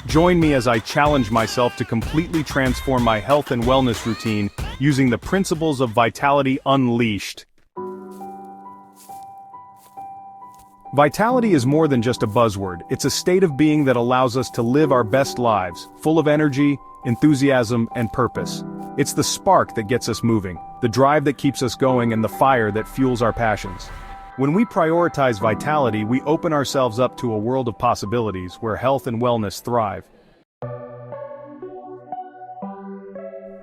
Join me as I challenge myself to completely transform my health and wellness routine using the principles of Vitality Unleashed. Vitality is more than just a buzzword, it's a state of being that allows us to live our best lives, full of energy, enthusiasm, and purpose. It's the spark that gets us moving, the drive that keeps us going, and the fire that fuels our passions. When we prioritize vitality, we open ourselves up to a world of possibilities where health and wellness thrive.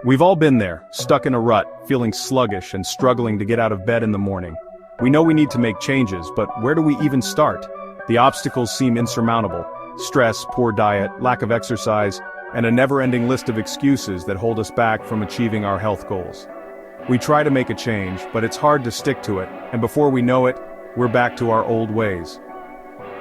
We've all been there, stuck in a rut, feeling sluggish and struggling to get out of bed in the morning. We know we need to make changes, but where do we even start? The obstacles seem insurmountable. Stress, poor diet, lack of exercise, and a never-ending list of excuses that hold us back from achieving our health goals. We try to make a change, but it's hard to stick to it, and before we know it, we're back to our old ways.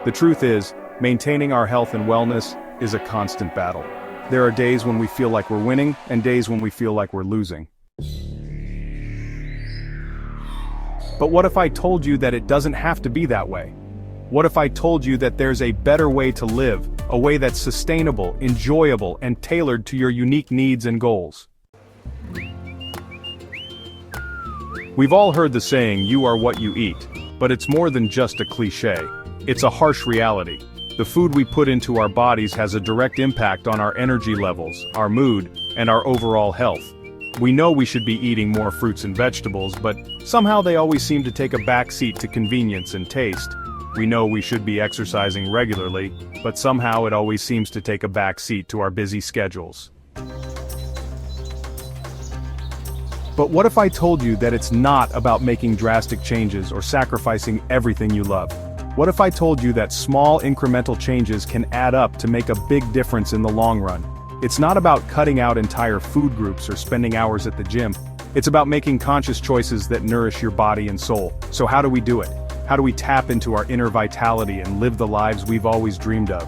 The truth is, maintaining our health and wellness is a constant battle. There are days when we feel like we're winning, and days when we feel like we're losing. But what if I told you that it doesn't have to be that way? What if I told you that there's a better way to live, a way that's sustainable, enjoyable, and tailored to your unique needs and goals? We've all heard the saying, "You are what you eat," but it's more than just a cliché. It's a harsh reality. The food we put into our bodies has a direct impact on our energy levels, our mood, and our overall health. We know we should be eating more fruits and vegetables, but somehow they always seem to take a back seat to convenience and taste. We know we should be exercising regularly, but somehow it always seems to take a back seat to our busy schedules. But what if I told you that it's not about making drastic changes or sacrificing everything you love? What if I told you that small incremental changes can add up to make a big difference in the long run? It's not about cutting out entire food groups or spending hours at the gym. It's about making conscious choices that nourish your body and soul. So how do we do it? How do we tap into our inner vitality and live the lives we've always dreamed of?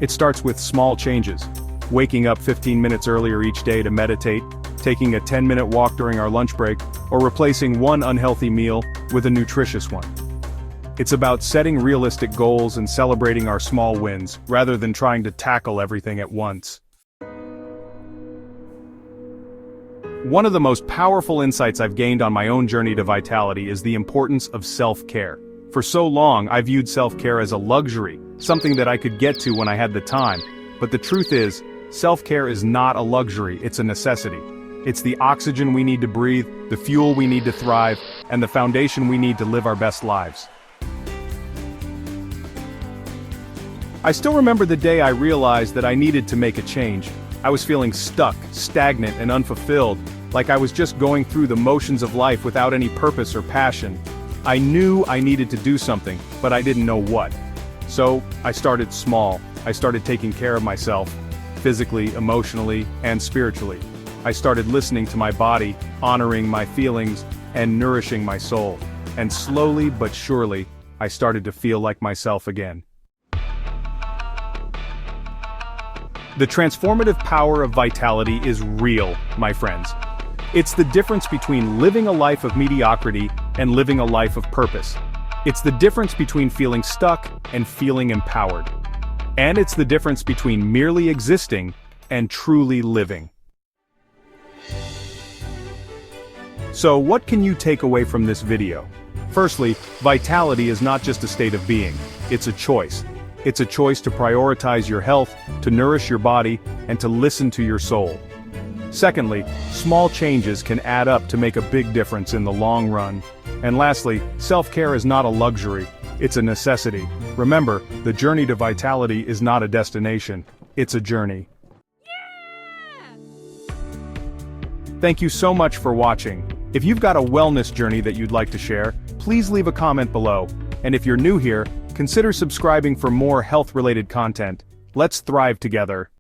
It starts with small changes. Waking up 15 minutes earlier each day to meditate, taking a 10-minute walk during our lunch break, or replacing one unhealthy meal with a nutritious one. It's about setting realistic goals and celebrating our small wins, rather than trying to tackle everything at once. One of the most powerful insights I've gained on my own journey to vitality is the importance of self-care. For so long, I viewed self-care as a luxury, something that I could get to when I had the time. But the truth is, self-care is not a luxury, it's a necessity. It's the oxygen we need to breathe, the fuel we need to thrive, and the foundation we need to live our best lives. I still remember the day I realized that I needed to make a change. I was feeling stuck, stagnant, and unfulfilled, like I was just going through the motions of life without any purpose or passion. I knew I needed to do something, but I didn't know what. So, I started small. I started taking care of myself, physically, emotionally, and spiritually. I started listening to my body, honoring my feelings, and nourishing my soul. And slowly but surely, I started to feel like myself again. The transformative power of vitality is real, my friends. It's the difference between living a life of mediocrity and living a life of purpose. It's the difference between feeling stuck and feeling empowered. And it's the difference between merely existing and truly living. So what can you take away from this video? Firstly, vitality is not just a state of being, it's a choice. It's a choice to prioritize your health, to nourish your body, and to listen to your soul. Secondly, small changes can add up to make a big difference in the long run. And lastly, self-care is not a luxury, it's a necessity. Remember, the journey to vitality is not a destination, it's a journey. Thank you so much for watching. If you've got a wellness journey that you'd like to share, please leave a comment below. And if you're new here, consider subscribing for more health-related content. Let's thrive together.